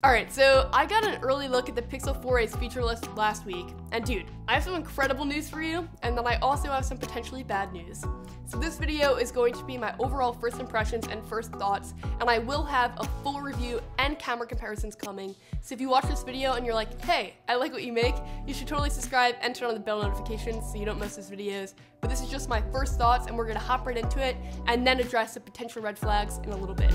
Alright, so I got an early look at the Pixel 4a's feature list last week, and dude, I have some incredible news for you, and then I also have some potentially bad news. So this video is going to be my overall first impressions and first thoughts, and I will have a full review and camera comparisons coming. So if you watch this video and you're like, hey, I like what you make, you should totally subscribe and turn on the bell notifications so you don't miss these videos. But this is just my first thoughts, and we're gonna hop right into it, and then address the potential red flags in a little bit.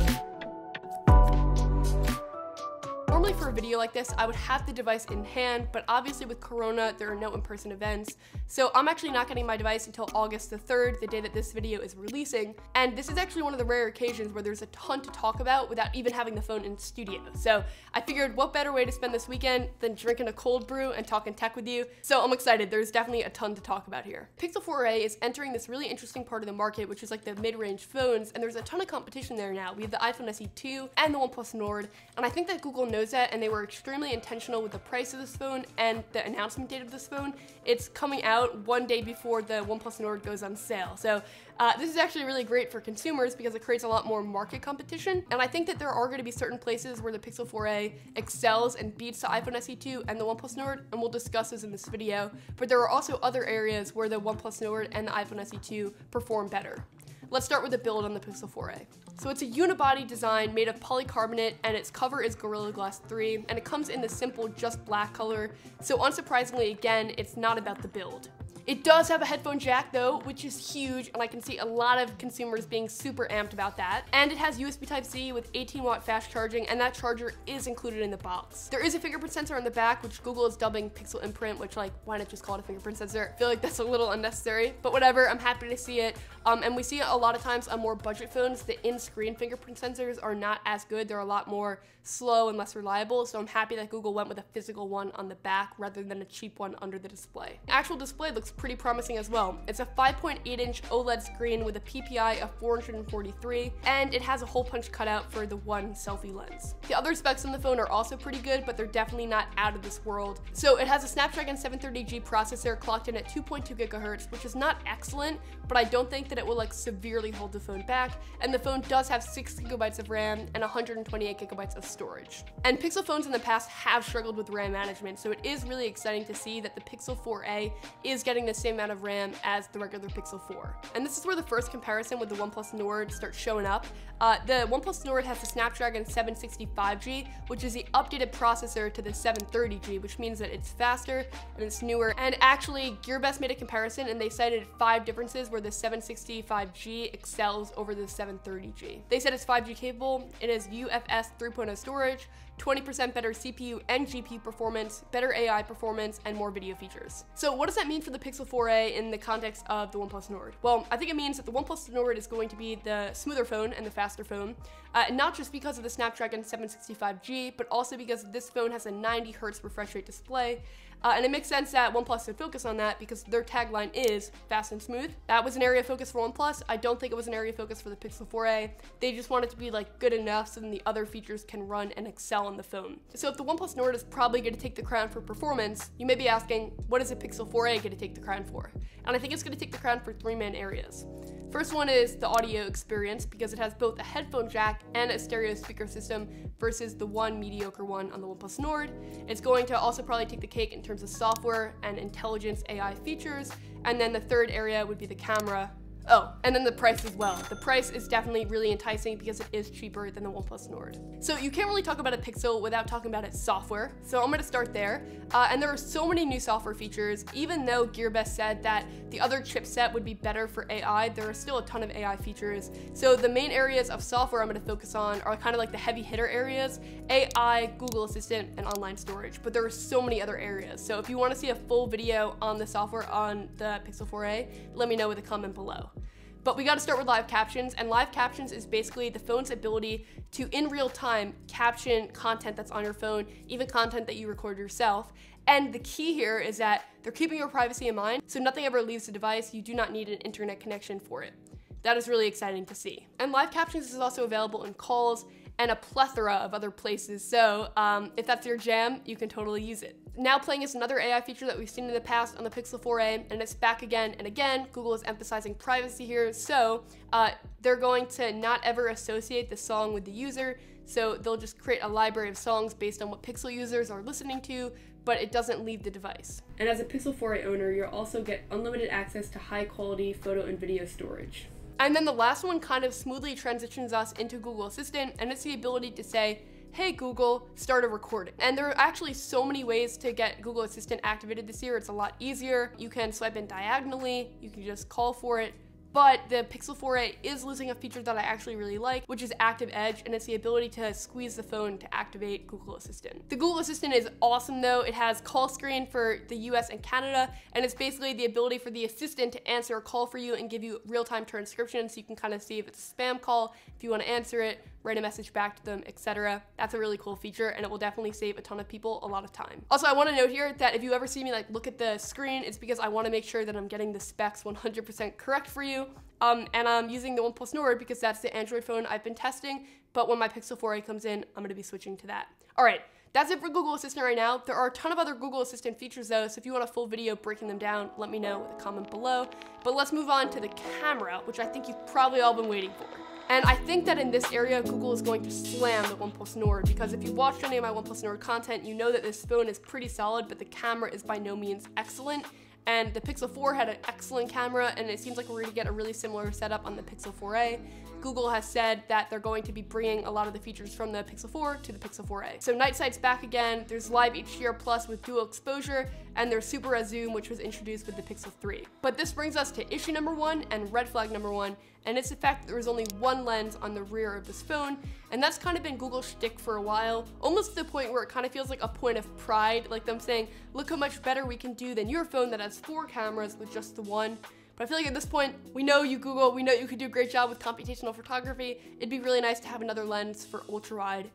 Normally for a video like this, I would have the device in hand, but obviously with Corona, there are no in-person events. So I'm actually not getting my device until August the 3rd, the day that this video is releasing. And this is actually one of the rare occasions where there's a ton to talk about without even having the phone in studio. So I figured what better way to spend this weekend than drinking a cold brew and talking tech with you. So I'm excited, there's definitely a ton to talk about here. Pixel 4a is entering this really interesting part of the market, which is like the mid-range phones, and there's a ton of competition there now. We have the iPhone SE2 and the OnePlus Nord, and I think that Google knows that, and they were extremely intentional with the price of this phone and the announcement date of this phone. It's coming out one day before the OnePlus Nord goes on sale. So this is actually really great for consumers because it creates a lot more market competition. And I think that there are going to be certain places where the Pixel 4a excels and beats the iPhone SE2 and the OnePlus Nord, and we'll discuss this in this video. But there are also other areas where the OnePlus Nord and the iPhone SE2 perform better. Let's start with the build on the Pixel 4a. So it's a unibody design made of polycarbonate, and its cover is Gorilla Glass 3, and it comes in the simple just black color. So unsurprisingly, again, it's not about the build. It does have a headphone jack though, which is huge, and I can see a lot of consumers being super amped about that. And it has USB Type-C with 18-watt fast charging, and that charger is included in the box. There is a fingerprint sensor on the back, which Google is dubbing Pixel Imprint, which, like, why not just call it a fingerprint sensor? I feel like that's a little unnecessary, but whatever, I'm happy to see it. And we see it a lot of times on more budget phones. The in-screen fingerprint sensors are not as good. They're a lot more slow and less reliable, so I'm happy that Google went with a physical one on the back rather than a cheap one under the display. The actual display looks pretty promising as well. It's a 5.8-inch OLED screen with a PPI of 443, and it has a hole punch cutout for the one selfie lens. The other specs on the phone are also pretty good, but they're definitely not out of this world. So it has a Snapdragon 730G processor clocked in at 2.2 gigahertz, which is not excellent, but I don't think that it will like severely hold the phone back. And the phone does have 6 gigabytes of RAM and 128 gigabytes of storage. And Pixel phones in the past have struggled with RAM management, so it is really exciting to see that the Pixel 4a is getting the same amount of RAM as the regular Pixel 4. And this is where the first comparison with the OnePlus Nord starts showing up. The OnePlus Nord has the Snapdragon 765G, which is the updated processor to the 730G, which means that it's faster and it's newer. And actually, GearBest made a comparison, and they cited 5 differences where the 765G excels over the 730G. They said it's 5G capable, it has UFS 3.0 storage, 20% better CPU and GPU performance, better AI performance, and more video features. So what does that mean for the Pixel 4a in the context of the OnePlus Nord? Well, I think it means that the OnePlus Nord is going to be the smoother phone and the faster phone, not just because of the Snapdragon 765G, but also because this phone has a 90 Hz refresh rate display. And it makes sense that OnePlus would focus on that because their tagline is fast and smooth. That was an area of focus for OnePlus. I don't think it was an area of focus for the Pixel 4a. They just want it to be like good enough so then the other features can run and excel on the phone. So if the OnePlus Nord is probably going to take the crown for performance, you may be asking, what is a Pixel 4a going to take the crown for? And I think it's going to take the crown for 3 main areas. First one is the audio experience, because it has both a headphone jack and a stereo speaker system versus the one mediocre one on the OnePlus Nord. It's going to also probably take the cake in terms of software and intelligence AI features. And then the third area would be the camera. Oh, and then the price as well. The price is definitely really enticing because it is cheaper than the OnePlus Nord. So you can't really talk about a Pixel without talking about its software. So I'm gonna start there. And there are so many new software features. Even though GearBest said that the other chipset would be better for AI, there are still a ton of AI features. So the main areas of software I'm gonna focus on are kind of like the heavy hitter areas: AI, Google Assistant, and online storage. But there are so many other areas. So if you wanna see a full video on the software on the Pixel 4a, let me know with a comment below. But we gotta start with live captions, and live captions is basically the phone's ability to, in real time, caption content that's on your phone, even content that you record yourself. And the key here is that they're keeping your privacy in mind, so nothing ever leaves the device. You do not need an internet connection for it. That is really exciting to see. And live captions is also available in calls and a plethora of other places, so if that's your jam, you can totally use it. Now playing is another AI feature that we've seen in the past on the Pixel 4a, and it's back again and again. Google is emphasizing privacy here, so they're going to not ever associate the song with the user. So they'll just create a library of songs based on what Pixel users are listening to, but it doesn't leave the device. And as a Pixel 4a owner, you'll also get unlimited access to high quality photo and video storage. And then the last one kind of smoothly transitions us into Google Assistant, and it's the ability to say, hey Google, start a recording. And there are actually so many ways to get Google Assistant activated this year. It's a lot easier. You can swipe in diagonally, you can just call for it. But the Pixel 4a is losing a feature that I actually really like, which is Active Edge, and it's the ability to squeeze the phone to activate Google Assistant. The Google Assistant is awesome though. It has call screen for the US and Canada, and it's basically the ability for the assistant to answer a call for you and give you real-time transcription, so you can kind of see if it's a spam call, if you want to answer it, write a message back to them, etc. That's a really cool feature, and it will definitely save a ton of people a lot of time. Also, I want to note here that if you ever see me like look at the screen, it's because I want to make sure that I'm getting the specs 100% correct for you. And I'm using the OnePlus Nord because that's the Android phone I've been testing, but when my Pixel 4a comes in, I'm going to be switching to that. All right, that's it for Google Assistant right now. There are a ton of other Google Assistant features though, so if you want a full video breaking them down, let me know with a comment below. But let's move on to the camera, which I think you've probably all been waiting for. And I think that in this area, Google is going to slam the OnePlus Nord, because if you've watched any of my OnePlus Nord content, you know that this phone is pretty solid, but the camera is by no means excellent. And the Pixel 4 had an excellent camera, and it seems like we're going to get a really similar setup on the Pixel 4a. Google has said that they're going to be bringing a lot of the features from the Pixel 4 to the Pixel 4a. So night sight's back again, there's live HDR plus with dual exposure, and there's super res zoom, which was introduced with the Pixel 3. But this brings us to issue number 1 and red flag number 1, and it's the fact that there was only one lens on the rear of this phone, and that's kind of been Google's shtick for a while, almost to the point where it kind of feels like a point of pride, like them saying, look how much better we can do than your phone that has 4 cameras with just the one. But I feel like at this point, we know you Google, we know you could do a great job with computational photography. It'd be really nice to have another lens for ultra wide.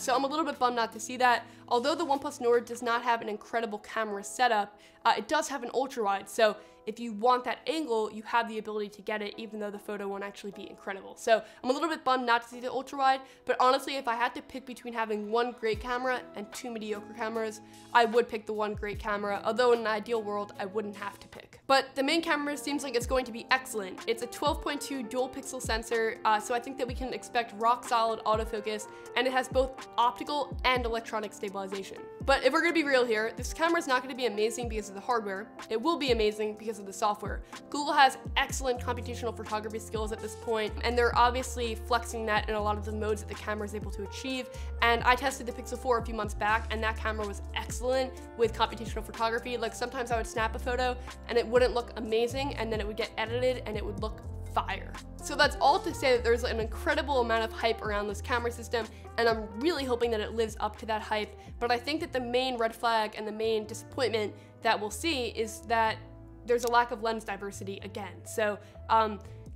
So I'm a little bit bummed not to see that. Although the OnePlus Nord does not have an incredible camera setup, it does have an ultra wide. So if you want that angle, you have the ability to get it, even though the photo won't actually be incredible. So I'm a little bit bummed not to see the ultra wide, but honestly, if I had to pick between having one great camera and 2 mediocre cameras, I would pick the one great camera, although in an ideal world, I wouldn't have to pick. But the main camera seems like it's going to be excellent. It's a 12.2 dual pixel sensor, so I think that we can expect rock solid autofocus, and it has both optical and electronic stabilization. But if we're gonna be real here, this camera is not gonna be amazing because of the hardware. It will be amazing because of the software. Google has excellent computational photography skills at this point, and they're obviously flexing that in a lot of the modes that the camera is able to achieve. And I tested the Pixel 4 a few months back, and that camera was excellent with computational photography. Like sometimes I would snap a photo and it wouldn't look amazing, and then it would get edited and it would look fire. So that's all to say that there's an incredible amount of hype around this camera system, and I'm really hoping that it lives up to that hype. But I think that the main red flag and the main disappointment that we'll see is that there's a lack of lens diversity again. So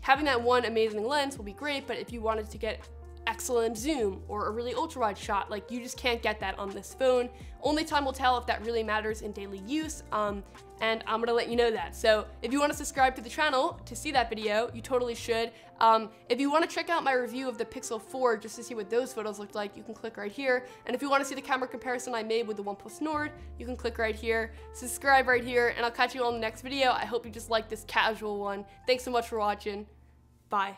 having that one amazing lens will be great, but if you wanted to get excellent zoom or a really ultra wide shot, like you just can't get that on this phone. Only time will tell if that really matters in daily use, and I'm gonna let you know that. So if you want to subscribe to the channel to see that video, you totally should. If you want to check out my review of the Pixel 4 just to see what those photos looked like, you can click right here. And if you want to see the camera comparison I made with the OnePlus Nord, you can click right here, subscribe right here, and I'll catch you on the next video. I hope you just like this casual one. Thanks so much for watching. Bye.